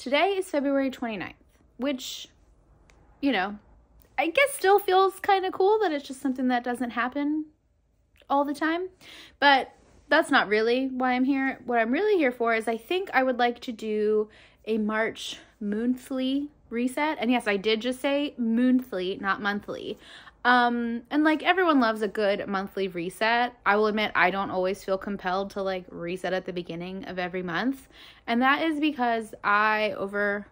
today is February 29th, which, you know, I guess still feels kind of cool that it's just something that doesn't happen all the time. But that's not really why I'm here. What I'm really here for is I think I would like to do a March moonthly reset. And yes, I did just say moonthly, not monthly. And like everyone loves a good monthly reset. I will admit I don't always feel compelled to like reset at the beginning of every month. And that is because I, over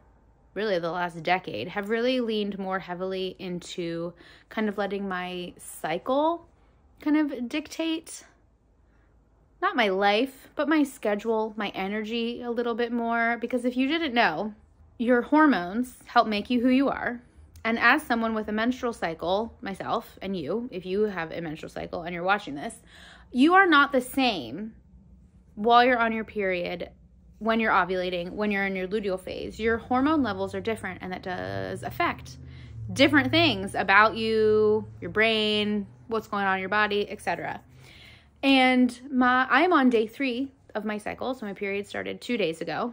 really the last decade, have really leaned more heavily into kind of letting my cycle kind of dictate, not my life, but my schedule, my energy a little bit more. Because if you didn't know, your hormones help make you who you are. And as someone with a menstrual cycle, myself and you, if you have a menstrual cycle and you're watching this, you are not the same while you're on your period, when you're ovulating, when you're in your luteal phase. Your hormone levels are different, and that does affect different things about you, your brain, what's going on in your body, etc. And I'm on day 3 of my cycle, so my period started 2 days ago.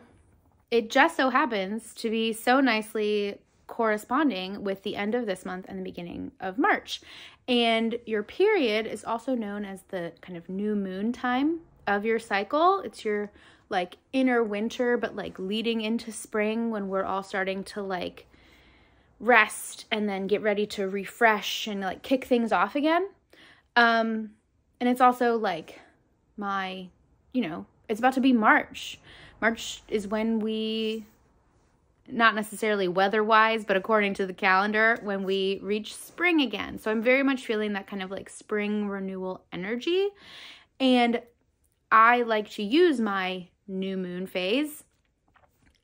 It just so happens to be so nicely corresponding with the end of this month and the beginning of March. And your period is also known as the kind of new moon time of your cycle. It's your like inner winter, but like leading into spring, when we're all starting to like rest and then get ready to refresh and like kick things off again. And it's also like it's about to be March. March is when we, not necessarily weather-wise, but according to the calendar, when we reach spring again. So I'm very much feeling that kind of like spring renewal energy. And I like to use my new moon phase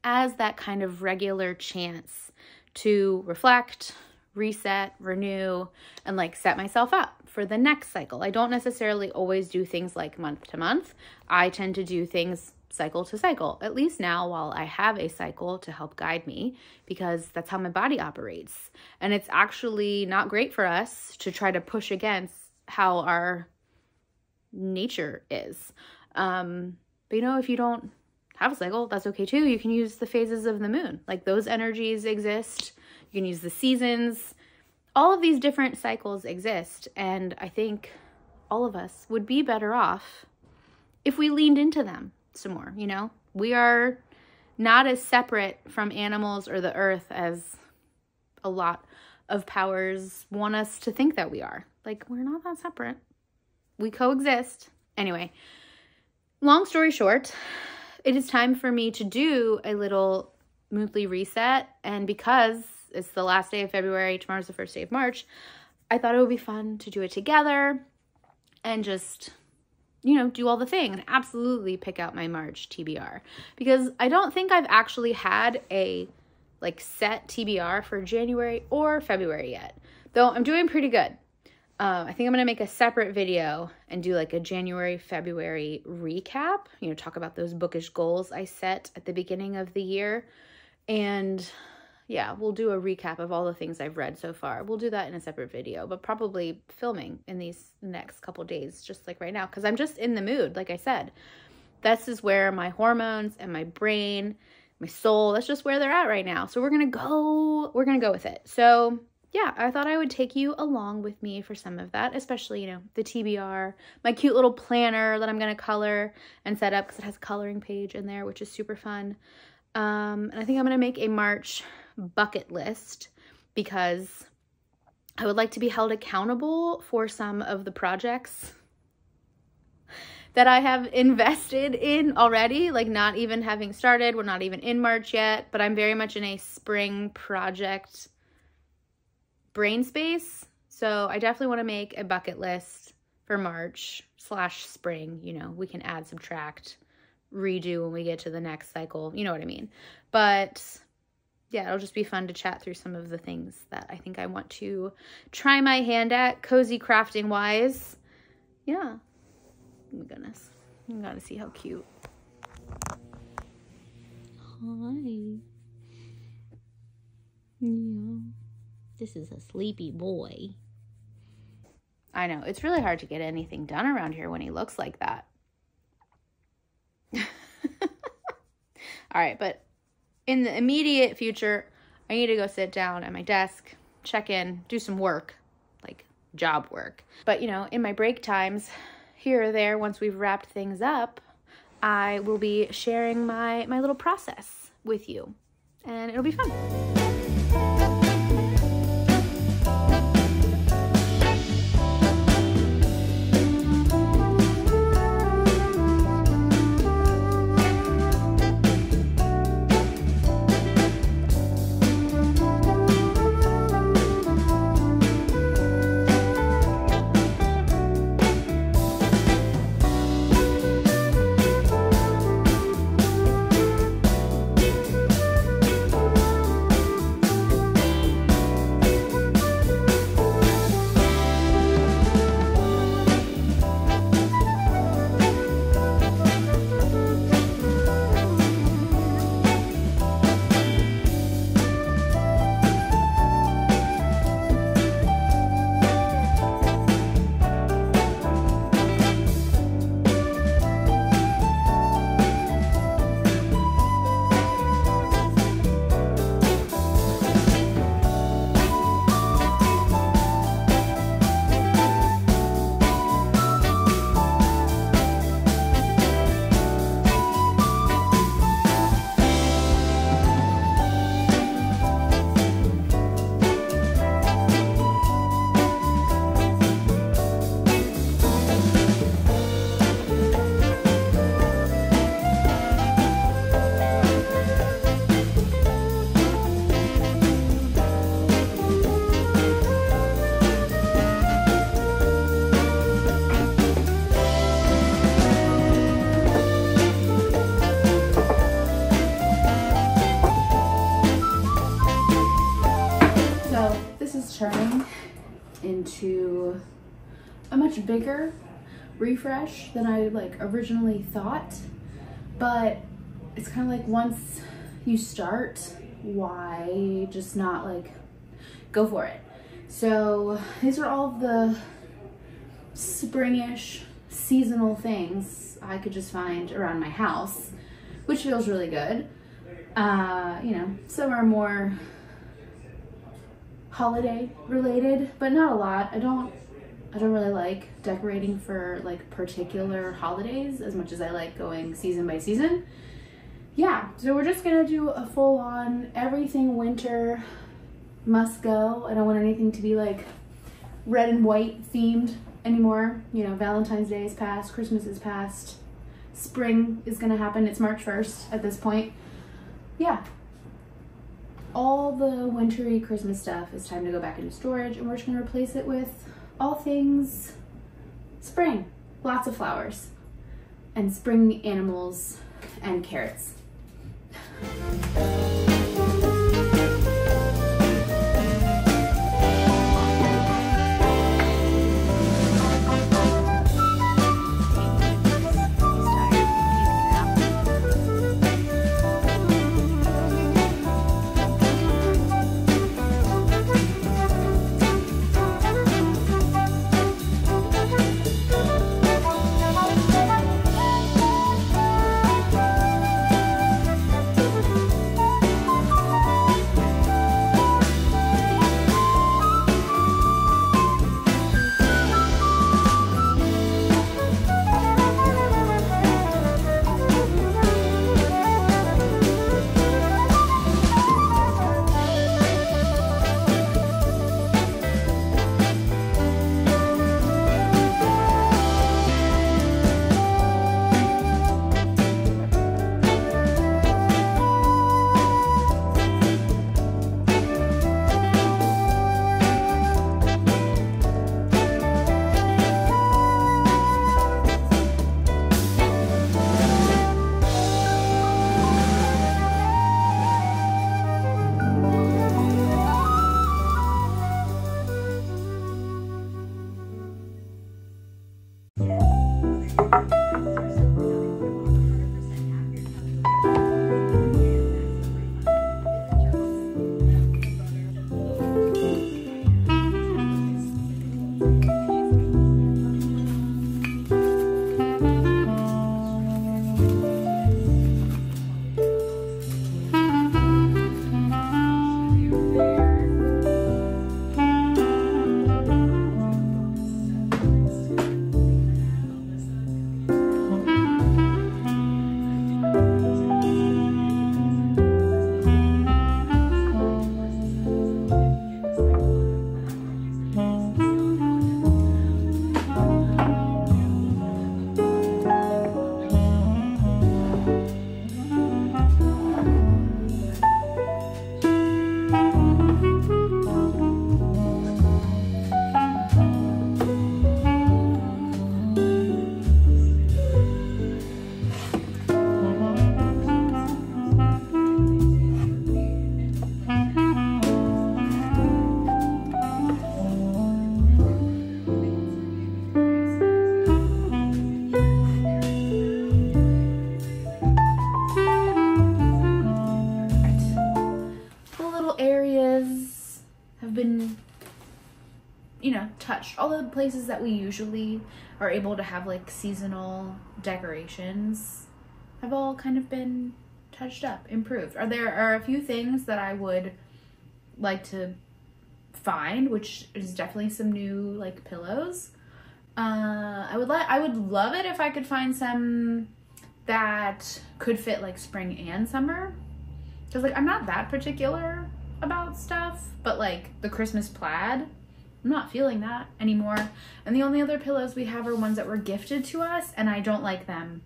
as that kind of regular chance to reflect, reset, renew, and like set myself up for the next cycle. I don't necessarily always do things like month to month. I tend to do things cycle to cycle, at least now while I have a cycle to help guide me, because that's how my body operates. And it's actually not great for us to try to push against how our nature is. But you know, if you don't have a cycle, that's okay too. You can use the phases of the moon. Like those energies exist. You can use the seasons. All of these different cycles exist. And I think all of us would be better off if we leaned into them some more, you know? We are not as separate from animals or the earth as a lot of powers want us to think that we are. Like, we're not that separate. We coexist. Anyway, long story short, it is time for me to do a little monthly reset. And because it's the last day of February, tomorrow's the first day of March, I thought it would be fun to do it together and just, you know, do all the thing and absolutely pick out my March TBR, because I don't think I've actually had a like set TBR for January or February yet, though I'm doing pretty good. I think I'm going to make a separate video and do like a January, February recap, you know, talk about those bookish goals I set at the beginning of the year. And yeah, we'll do a recap of all the things I've read so far. We'll do that in a separate video, but probably filming in these next couple days, just like right now, because I'm just in the mood. Like I said, this is where my hormones and my brain, my soul, that's just where they're at right now. So we're going to go with it. So yeah, I thought I would take you along with me for some of that, especially, you know, the TBR, my cute little planner that I'm going to color and set up because it has a coloring page in there, which is super fun. And I think I'm going to make a March bucket list because I would like to be held accountable for some of the projects that I have invested in already, like not even having started. We're not even in March yet, but I'm very much in a spring project brain space. So I definitely want to make a bucket list for March/spring. You know, we can add, subtract, redo when we get to the next cycle. You know what I mean? But yeah, it'll just be fun to chat through some of the things that I think I want to try my hand at, cozy crafting wise. Yeah. Oh my goodness. You gotta see how cute. Hi. Yeah. This is a sleepy boy. I know, it's really hard to get anything done around here when he looks like that. All right, but in the immediate future, I need to go sit down at my desk, check in, do some work, like job work. But, you know, in my break times, here or there, once we've wrapped things up, I will be sharing my little process with you, and it'll be fun. Turning into a much bigger refresh than I originally thought, but it's kind of like once you start, why just not go for it? So these are all the springish seasonal things I could just find around my house, which feels really good. You know, some are more holiday related, but not a lot. I don't really like decorating for particular holidays as much as I like going season by season. Yeah, so we're just gonna do a full-on everything winter must go. I don't want anything to be red and white themed anymore. You know, Valentine's Day is past, Christmas is past, spring is gonna happen. It's March 1st at this point. Yeah. All the wintry Christmas stuff is time to go back into storage, and we're just gonna replace it with all things spring. Lots of flowers and spring animals and carrots. all the places that we usually are able to have like seasonal decorations have all kind of been touched up, improved. There are a few things that I would like to find, which is definitely some new like pillows. I would love it if I could find some that could fit like spring and summer, because like I'm not that particular about stuff, but like the Christmas plaid, I'm not feeling that anymore. And the only other pillows we have are ones that were gifted to us, and I don't like them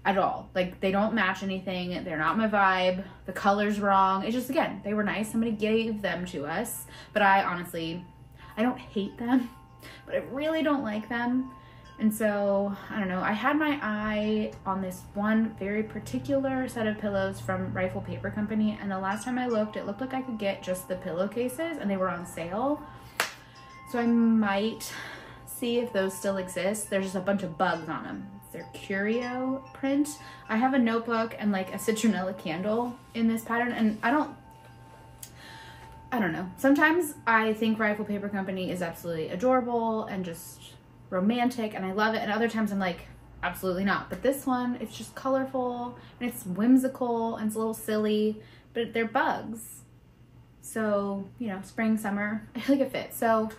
at all. Like, they don't match anything. They're not my vibe. The color's wrong. It's just, again, they were nice. Somebody gave them to us, but I honestly, I don't hate them, but I really don't like them. And so, I don't know, I had my eye on this one very particular set of pillows from Rifle Paper Company, and the last time I looked, it looked like I could get just the pillowcases, and they were on sale. So I might see if those still exist. There's just a bunch of bugs on them. It's their Curio print. I have a notebook and like a citronella candle in this pattern, and I don't know. Sometimes I think Rifle Paper Company is absolutely adorable and just romantic, and I love it, and other times I'm like, absolutely not. But this one, it's just colorful and it's whimsical and it's a little silly, but they're bugs. So, you know, spring, summer, I feel like it fits. So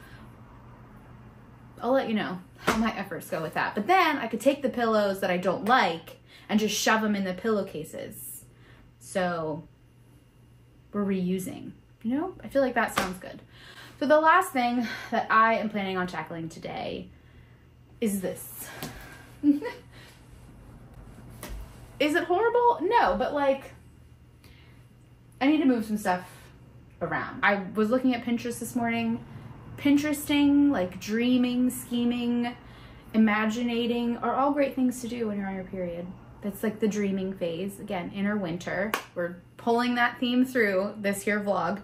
I'll let you know how my efforts go with that. But then I could take the pillows that I don't like and just shove them in the pillowcases. So we're reusing, you know? I feel like that sounds good. So the last thing that I am planning on tackling today is this. Is it horrible? No, but like, I need to move some stuff around. I was looking at Pinterest this morning. Pinteresting, like dreaming, scheming, imaginating are all great things to do when you're on your period. That's like the dreaming phase. Again, inner winter. We're pulling that theme through this here vlog.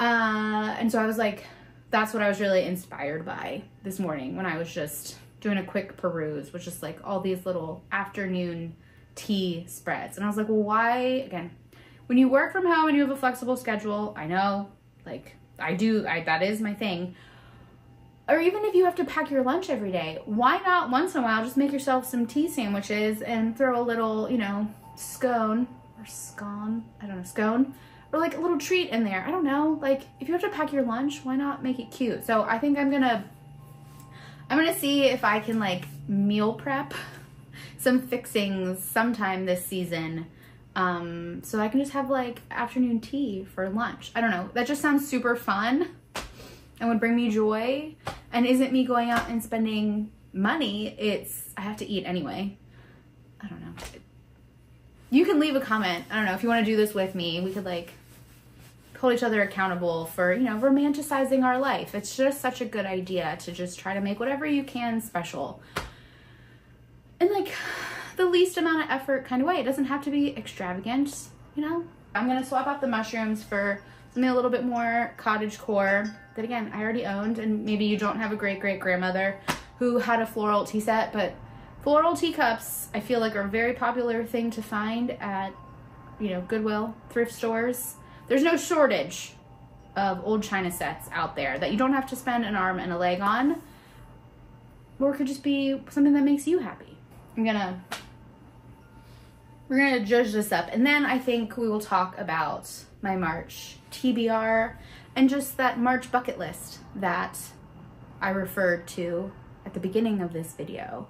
And so I was like, that's what I was really inspired by this morning when I was just doing a quick peruse, which is like all these little afternoon tea spreads. And I was like, well, why, again, when you work from home and you have a flexible schedule, I know, like that is my thing. Or even if you have to pack your lunch every day, why not once in a while just make yourself some tea sandwiches and throw a little, you know, scone, or like a little treat in there. I don't know, like if you have to pack your lunch, why not make it cute? So I think I'm gonna see if I can like meal prep some fixings sometime this season, so I can just have like afternoon tea for lunch. I don't know, that just sounds super fun and would bring me joy, and isn't me going out and spending money. It's, I have to eat anyway. I don't know. You can leave a comment. I don't know if you want to do this with me. We could like hold each other accountable for, you know, romanticizing our life. It's just such a good idea to just try to make whatever you can special in like the least amount of effort kind of way. It doesn't have to be extravagant, you know? I'm gonna swap out the mushrooms for something a little bit more cottagecore that, again, I already owned, and maybe you don't have a great-great-grandmother who had a floral tea set, but floral teacups, I feel like, are a very popular thing to find at, you know, Goodwill, thrift stores. There's no shortage of old china sets out there that you don't have to spend an arm and a leg on, or it could just be something that makes you happy. We're gonna judge this up, and then I think we will talk about my March TBR and just that March bucket list that I referred to at the beginning of this video.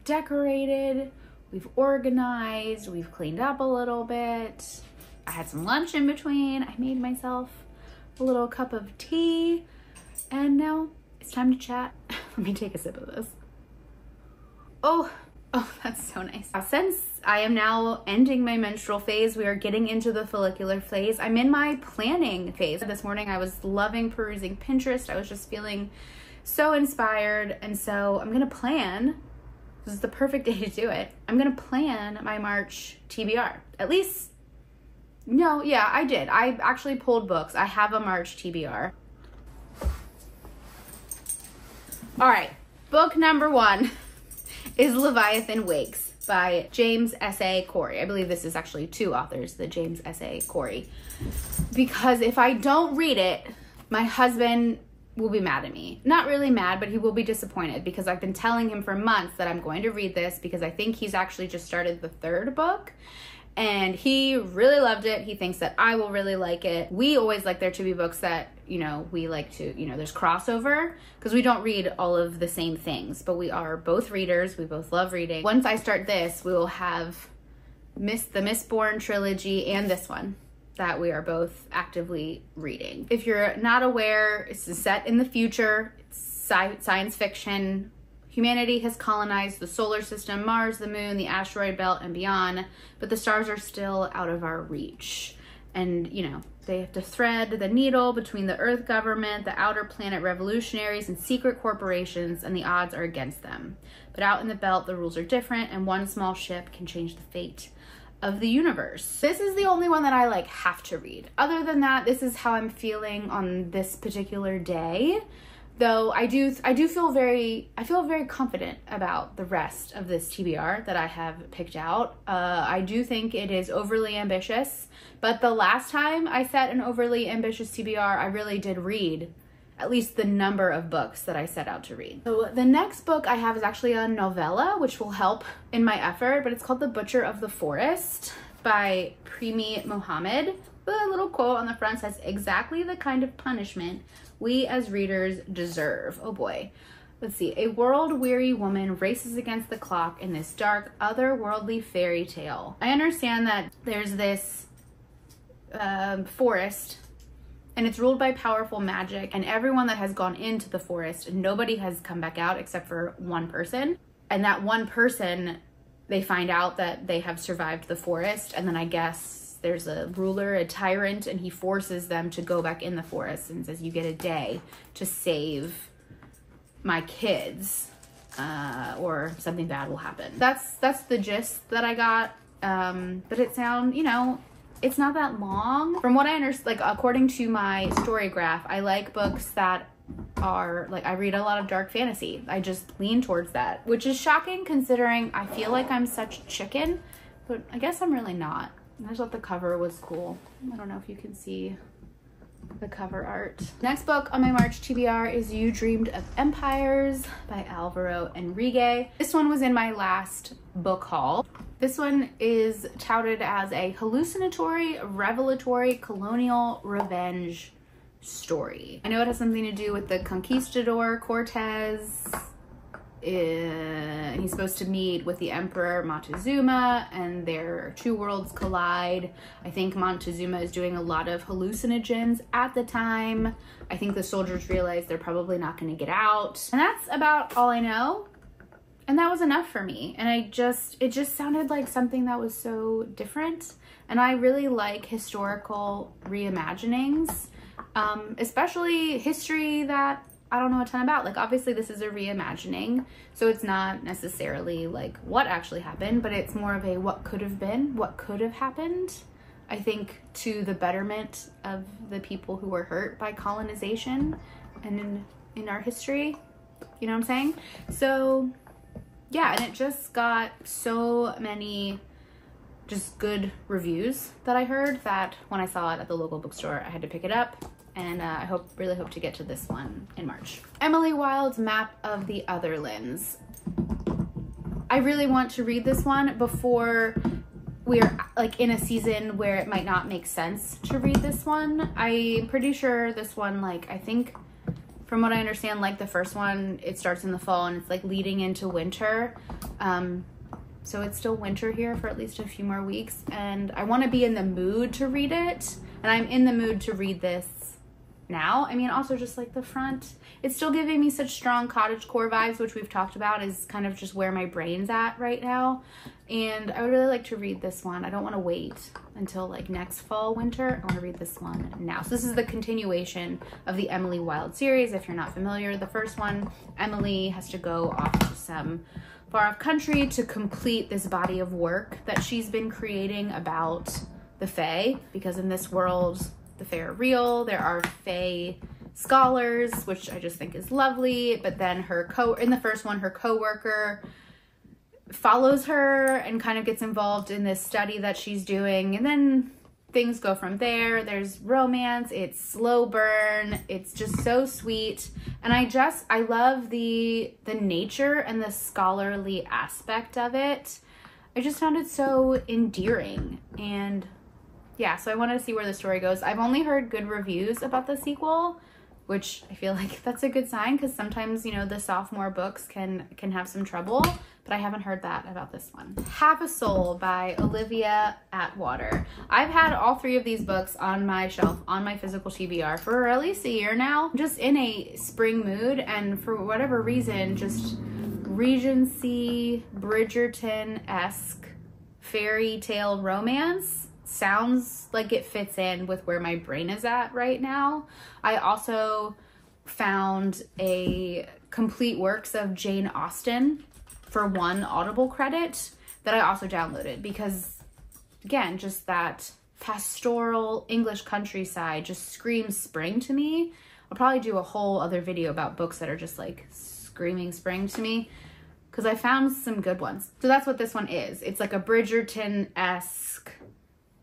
decorated, we've organized, we've cleaned up a little bit. I had some lunch in between. I made myself a little cup of tea, and now it's time to chat. Let me take a sip of this. Oh, that's so nice. Since I am now ending my menstrual phase, we are getting into the follicular phase. I'm in my planning phase. This morning I was loving perusing Pinterest. I was just feeling so inspired, and so I'm gonna plan. This is the perfect day to do it. I'm gonna plan my March TBR. At least, no, yeah, I did. I actually pulled books. I have a March TBR. All right, book number 1 is Leviathan Wakes by James S.A. Corey. I believe this is actually 2 authors, the James S.A. Corey. Because if I don't read it, my husband will be mad at me. Not really mad, but he will be disappointed because I've been telling him for months that I'm going to read this because I think he's actually just started the 3rd book. And he really loved it. He thinks that I will really like it. We always like there to be books that, you know, we like to, you know, there's crossover because we don't read all of the same things, but we are both readers. We both love reading. Once I start this, we will have the Mistborn trilogy and this one that we are both actively reading. If you're not aware, it's set in the future. It's science fiction. Humanity has colonized the solar system, Mars, the moon, the asteroid belt, and beyond, but the stars are still out of our reach. And, you know, they have to thread the needle between the Earth government, the outer planet revolutionaries, and secret corporations, and the odds are against them. But out in the belt, the rules are different, and one small ship can change the fate of the universe. This is the only one that I like have to read. Other than that, this is how I'm feeling on this particular day. Though I feel very confident about the rest of this TBR that I have picked out. I do think it is overly ambitious, but the last time I set an overly ambitious TBR, I really did read at least the number of books that I set out to read. So the next book I have is actually a novella, which will help in my effort, but it's called The Butcher of the Forest by Premi Mohammed. The little quote on the front says, "Exactly the kind of punishment we as readers deserve." Oh boy. Let's see. A world-weary woman races against the clock in this dark, otherworldly fairy tale. I understand that there's this forest, and it's ruled by powerful magic, and everyone that has gone into the forest, nobody has come back out except for one person. And that one person, they find out that they have survived the forest, and then I guess there's a ruler, a tyrant, and he forces them to go back in the forest and says, you get a day to save my kids, or something bad will happen. That's the gist that I got. But it you know, it's not that long. From what I understand, like according to my story graph, I like books that are like, I read a lot of dark fantasy. I just lean towards that, which is shocking considering I feel like I'm such chicken, but I guess I'm really not. I just thought the cover was cool. I don't know if you can see the cover art. Next book on my March TBR is You Dreamed of Empires by Alvaro Enrique. This one was in my last book haul. This one is touted as a hallucinatory, revelatory, colonial revenge story. I know it has something to do with the conquistador Cortez. He's supposed to meet with the Emperor Montezuma, and their 2 worlds collide. I think Montezuma is doing a lot of hallucinogens at the time. I think the soldiers realize they're probably not going to get out. And that's about all I know. And that was enough for me. And it just sounded like something that was so different. And I really like historical reimaginings, especially history that I don't know a ton about. Like obviously this is a reimagining, so it's not necessarily like what actually happened, but it's more of a what could have been, what could have happened. I think to the betterment of the people who were hurt by colonization and in our history, you know what I'm saying? So yeah, and it just got so many just good reviews that I heard that when I saw it at the local bookstore, I had to pick it up. And I really hope to get to this one in March. Emily Wilde's Map of the Otherlands. I really want to read this one before we're like in a season where it might not make sense to read this one. I'm pretty sure this one, like I think from what I understand, like the first one, it starts in the fall and it's like leading into winter. So it's still winter here for at least a few more weeks, and I want to be in the mood to read it, and I'm in the mood to read this now. I mean, also just like the front, it's still giving me such strong cottagecore vibes, which we've talked about is kind of just where my brain's at right now. And I would really like to read this one. I don't want to wait until like next fall, winter. I want to read this one now. So this is the continuation of the Emily Wilde series. If you're not familiar, the first one, Emily has to go off to some far off country to complete this body of work that she's been creating about the Fae, because in this world, the Fae are real. There are Fae scholars, which I just think is lovely. But then in the first one, her co-worker follows her and kind of gets involved in this study that she's doing, and then things go from there. There's romance, it's slow burn, it's just so sweet, and I love the nature and the scholarly aspect of it. I just found it so endearing, and yeah, so I wanted to see where the story goes. I've only heard good reviews about the sequel, which I feel like that's a good sign, because sometimes, you know, the sophomore books can have some trouble, but I haven't heard that about this one. Have a Soul by Olivia Atwater. I've had all 3 of these books on my shelf, on my physical TBR for at least a year now. I'm just in a spring mood, and for whatever reason, just Regency, Bridgerton-esque fairy tale romance sounds like it fits in with where my brain is at right now. I also found a complete works of Jane Austen for 1 Audible credit that I also downloaded, because again, just that pastoral English countryside just screams spring to me. I'll probably do a whole other video about books that are just like screaming spring to me, because I found some good ones. So that's what this one is. It's like a Bridgerton-esque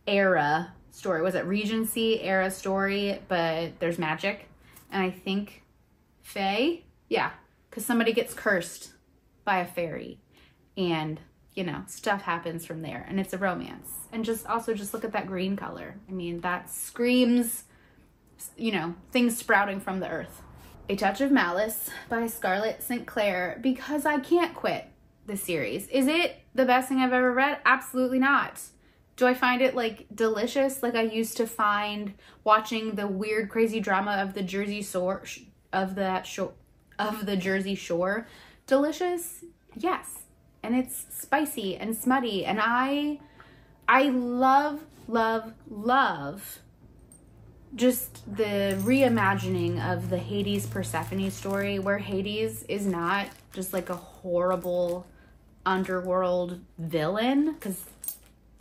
era story. Was it Regency era story, but there's magic, and I think Fae, yeah, because somebody gets cursed by a fairy, and you know, stuff happens from there, and it's a romance. And just look at that green color. I mean, that screams, you know, things sprouting from the earth. A Touch of Malice by Scarlett St. Clair, because I can't quit this series. Is it the best thing I've ever read? Absolutely not. Do I find it like delicious like I used to find watching the weird crazy drama of the Jersey Shore delicious? Yes. And it's spicy and smutty, and I love just the reimagining of the Hades Persephone story, where Hades is not just like a horrible underworld villain, because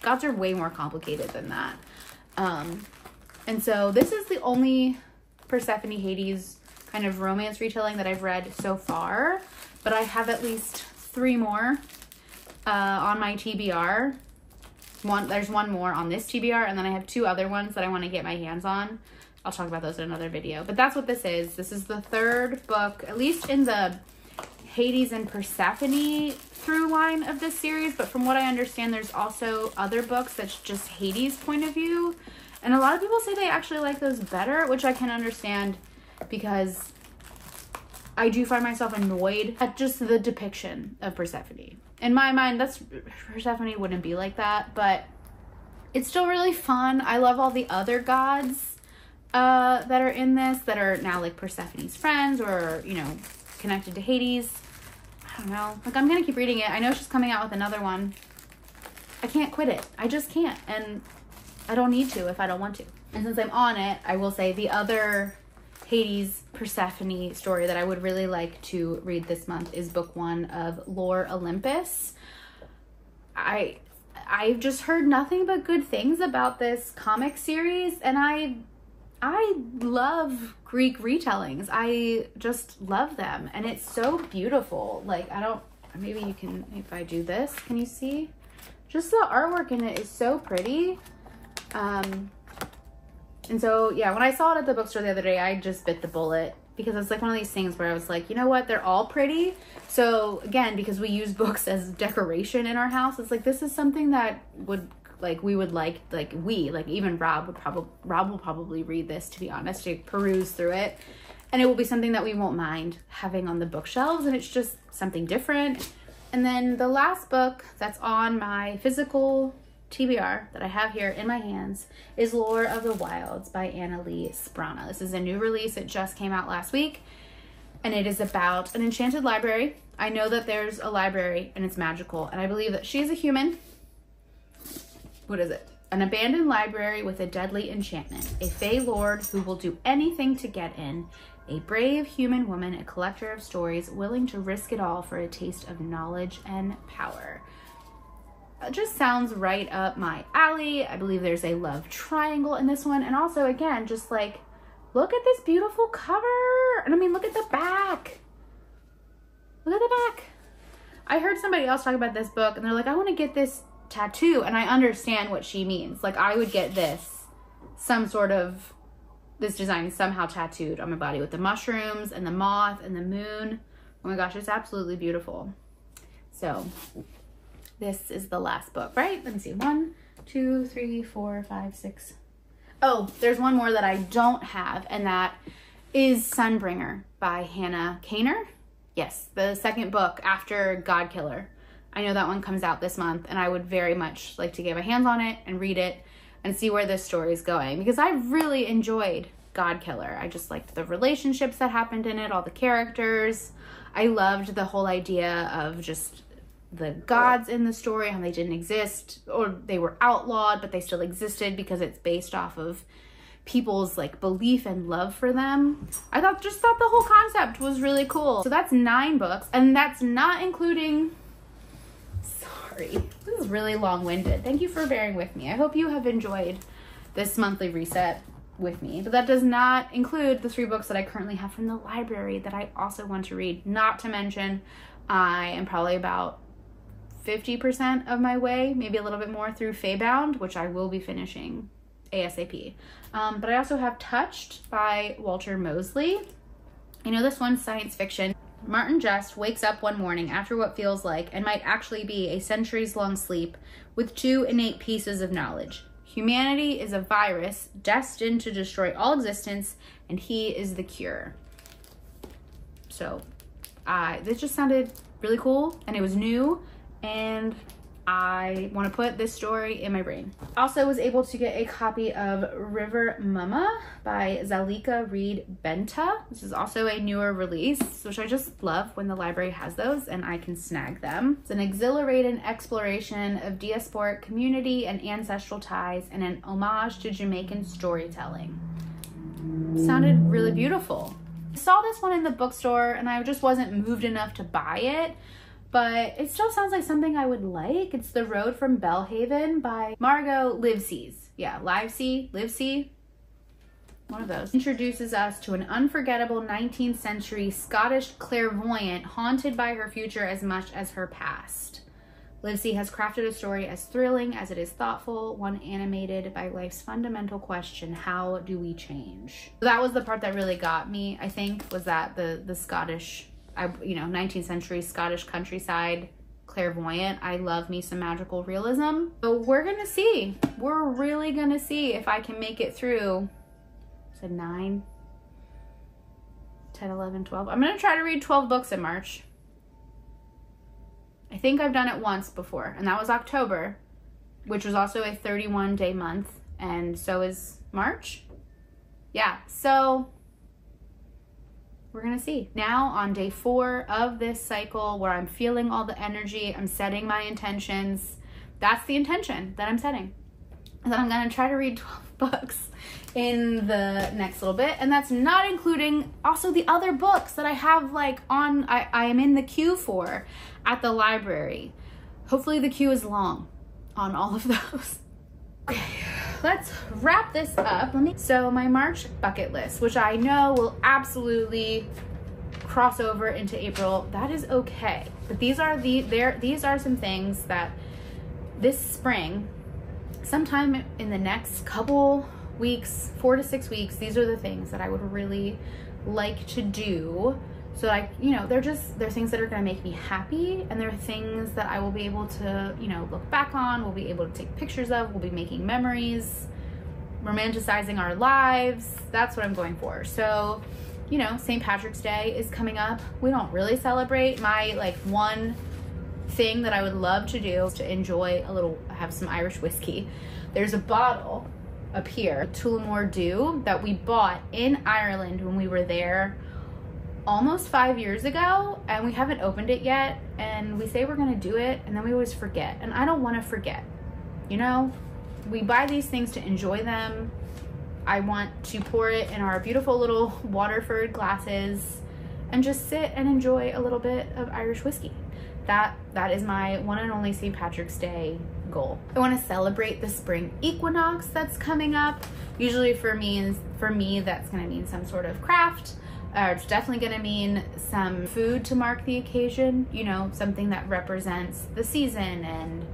gods are way more complicated than that. And so this is the only Persephone Hades kind of romance retelling that I've read so far, but I have at least 3 more on my TBR. There's 1 more on this TBR, and then I have 2 other ones that I want to get my hands on. I'll talk about those in another video, but that's what this is. This is the 3rd book, at least in the Hades and Persephone through line of this series, but from what I understand, there's also other books that's just Hades' point of view, and a lot of people say they actually like those better, which I can understand, because I do find myself annoyed at just the depiction of Persephone. In my mind, Persephone wouldn't be like that, but it's still really fun. I love all the other gods that are in this, that are now like Persephone's friends, or, you know, connected to Hades. I don't know. Like, I'm gonna keep reading it. I know she's coming out with another one. I can't quit it. I just can't, and I don't need to if I don't want to. And since I'm on it, I will say the other Hades Persephone story that I would really like to read this month is book 1 of Lore Olympus. I've just heard nothing but good things about this comic series, and I love Greek retellings. I just love them, and it's so beautiful. Like, maybe you can, if I do this, can you see? Just the artwork in it is so pretty. And so, yeah, when I saw it at the bookstore the other day, I just bit the bullet, because it's like one of these things where I was like, you know what, they're all pretty. So again, because we use books as decoration in our house, it's like, this is something that we would like even Rob will probably read this, to be honest, to peruse through it. and it will be something that we won't mind having on the bookshelves, and it's just something different. And then the last book that's on my physical TBR that I have here in my hands is Lore of the Wilds by Annalee Sprana. This is a new release. It just came out last week, and it is about an enchanted library. I know that there's a library and it's magical, and I believe that she is a human. What is it? An abandoned library with a deadly enchantment. A fey lord who will do anything to get in. A brave human woman, a collector of stories, willing to risk it all for a taste of knowledge and power. It just sounds right up my alley. I believe there's a love triangle in this one. And also, again, just like, look at this beautiful cover. And I mean, look at the back. Look at the back. I heard somebody else talk about this book, and they're like, I want to get this tattoo. And I understand what she means. Like, I would get this, this design somehow tattooed on my body with the mushrooms and the moth and the moon. Oh my gosh, it's absolutely beautiful. So this is the last book, right? Let me see. 1, 2, 3, 4, 5, 6. Oh, there's one more that I don't have, and that is Sunbringer by Hannah Kaner. Yes, the second book after Godkiller. I know that one comes out this month, and I would very much like to get my hands on it and read it and see where this story is going, because I really enjoyed Godkiller. I just liked the relationships that happened in it, all the characters. I loved the whole idea of just the gods in the story, how they didn't exist, or they were outlawed, but they still existed because it's based off of people's like belief and love for them. I just thought the whole concept was really cool. So that's 9 books, and that's not including, sorry, this is really long-winded. Thank you for bearing with me. I hope you have enjoyed this monthly reset with me, but that does not include the 3 books that I currently have from the library that I also want to read. Not to mention, I am probably about 50% of my way, maybe a little bit more, through Feybound, which I will be finishing ASAP. But I also have Touched by Walter Mosley. I know this one's science fiction. Martin Just wakes up one morning after what feels like and might actually be a centuries-long sleep with 2 innate pieces of knowledge. Humanity is a virus destined to destroy all existence, and he is the cure. So this just sounded really cool, and it was new, and I want to put this story in my brain. Also was able to get a copy of River Mama by Zalika Reed Benta. This is also a newer release, which I just love when the library has those and I can snag them. It's an exhilarating exploration of diasporic community and ancestral ties, and an homage to Jamaican storytelling. Sounded really beautiful. I saw this one in the bookstore and I just wasn't moved enough to buy it, but it still sounds like something I would like. It's The Road from Belhaven by Margot Livesey's. Yeah, Livesey, one of those. Introduces us to an unforgettable 19th century Scottish clairvoyant haunted by her future as much as her past. Livesey has crafted a story as thrilling as it is thoughtful, one animated by life's fundamental question, how do we change? So that was the part that really got me, I think, was that the Scottish, 19th century Scottish countryside clairvoyant. I love me some magical realism. So we're gonna see. We're really gonna see if I can make it through. I said 9, 10, 11, 12. I'm gonna try to read 12 books in March. I think I've done it once before, and that was October, which was also a 31-day month, and so is March. Yeah, so we're gonna see. Now on day 4 of this cycle, where I'm feeling all the energy, I'm setting my intentions. That's the intention that I'm setting. And then I'm gonna try to read 12 books in the next little bit. And that's not including also the other books that I have like on, I am in the queue for at the library. Hopefully the queue is long on all of those. Okay, let's wrap this up. So my March bucket list, which I know will absolutely cross over into April, that is okay. But these are some things that this spring, sometime in the next couple weeks, 4 to 6 weeks, these are the things that I would really like to do. So they're things that are gonna make me happy, and they're things that I will be able to, look back on, we'll be able to take pictures of, we'll be making memories, romanticizing our lives. That's what I'm going for. So you know, St. Patrick's Day is coming up. We don't really celebrate. My like one thing that I would love to do is to enjoy a little, have some Irish whiskey. There's a bottle up here, Tullamore Dew, that we bought in Ireland when we were there almost 5 years ago, and we haven't opened it yet, and we say we're gonna do it, and then we always forget, and I don't want to forget. You know, we buy these things to enjoy them. I want to pour it in our beautiful little Waterford glasses and just sit and enjoy a little bit of Irish whiskey. That is my one and only St. Patrick's Day goal. I want to celebrate the spring equinox that's coming up. Usually for me that's going to mean some sort of craft. It's definitely going to mean some food to mark the occasion, you know, something that represents the season and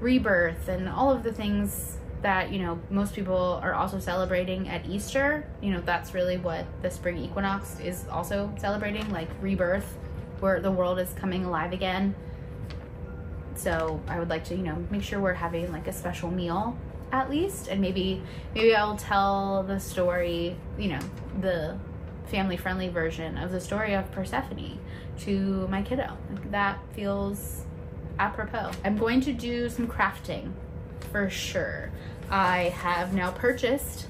rebirth and all of the things that, you know, most people are also celebrating at Easter. You know, that's really what the spring equinox is also celebrating, like rebirth, where the world is coming alive again. So I would like to, you know, make sure we're having like a special meal at least, and maybe I'll tell the story, you know, the family-friendly version of the story of Persephone to my kiddo. Like, that feels apropos. I'm going to do some crafting for sure. I have now purchased,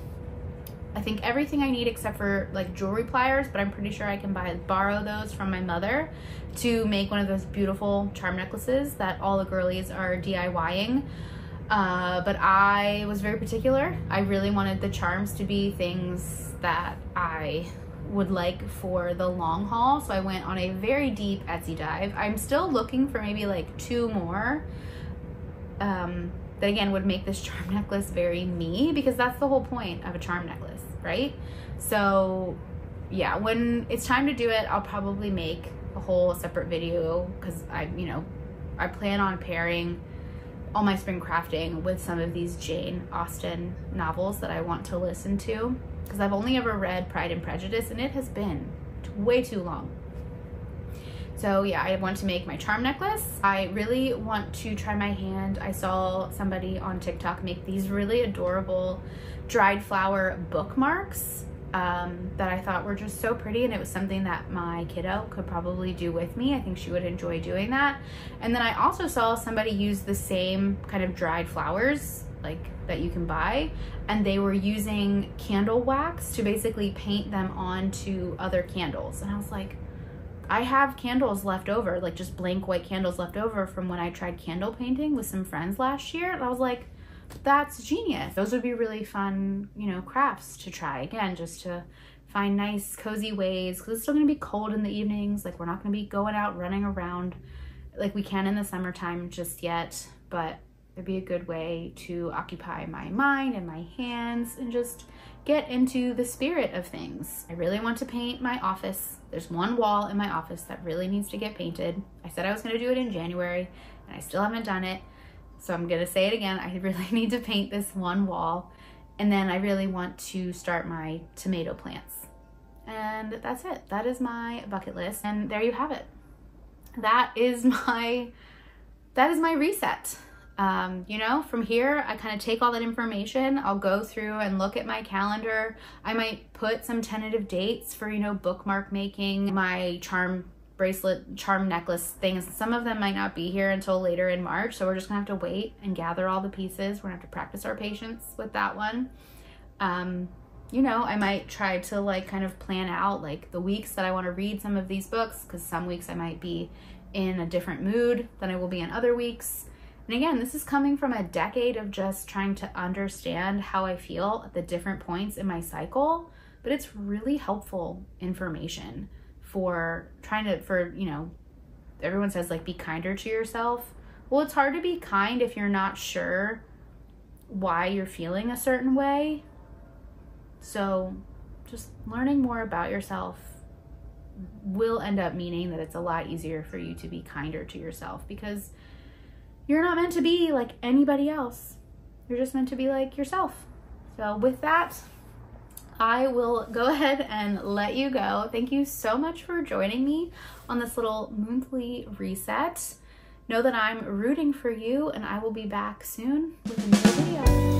I think, everything I need except for like jewelry pliers, but I'm pretty sure I can borrow those from my mother to make one of those beautiful charm necklaces that all the girlies are DIYing. But I was very particular. I really wanted the charms to be things that I would like for the long haul, so I went on a very deep Etsy dive. I'm still looking for maybe like 2 more that again would make this charm necklace very me, because that's the whole point of a charm necklace, right? So yeah, when it's time to do it, I'll probably make a whole separate video, because I plan on pairing all my spring crafting with some of these Jane Austen novels that I want to listen to, because I've only ever read Pride and Prejudice, and it has been way too long. So yeah, I want to make my charm necklace. I really want to try my hand. I saw somebody on TikTok make these really adorable dried flower bookmarks that I thought were just so pretty, and it was something that my kiddo could probably do with me. I think she would enjoy doing that. And then I also saw somebody use the same kind of dried flowers like that you can buy, and they were using candle wax to basically paint them onto other candles. And I was like, I have candles left over, like just blank white candles left over from when I tried candle painting with some friends last year. And I was like, that's genius. Those would be really fun, you know, crafts to try. Again, just to find nice, cozy ways, because it's still gonna be cold in the evenings. Like, we're not gonna be going out running around like we can in the summertime just yet, but it'd be a good way to occupy my mind and my hands and just get into the spirit of things. I really want to paint my office. There's one wall in my office that really needs to get painted. I said I was gonna do it in January, and I still haven't done it. So I'm gonna say it again. I really need to paint this one wall. And then I really want to start my tomato plants. And that's it. That is my bucket list. And there you have it. That is my reset. You know, from here, I kind of take all that information. I'll go through and look at my calendar. I might put some tentative dates for, you know, bookmark making, my charm bracelet, charm necklace things. Some of them might not be here until later in March, so we're just gonna have to wait and gather all the pieces. We're gonna have to practice our patience with that one. You know, I might try to like kind of plan out like the weeks that I want to read some of these books, because some weeks I might be in a different mood than I will be in other weeks. And again, this is coming from a decade of just trying to understand how I feel at the different points in my cycle, but it's really helpful information for you know, everyone says like be kinder to yourself. Well, it's hard to be kind if you're not sure why you're feeling a certain way. So just learning more about yourself will end up meaning that it's a lot easier for you to be kinder to yourself, because you're not meant to be like anybody else. You're just meant to be like yourself. So with that, I will go ahead and let you go. Thank you so much for joining me on this little monthly reset. Know that I'm rooting for you, and I will be back soon with another video.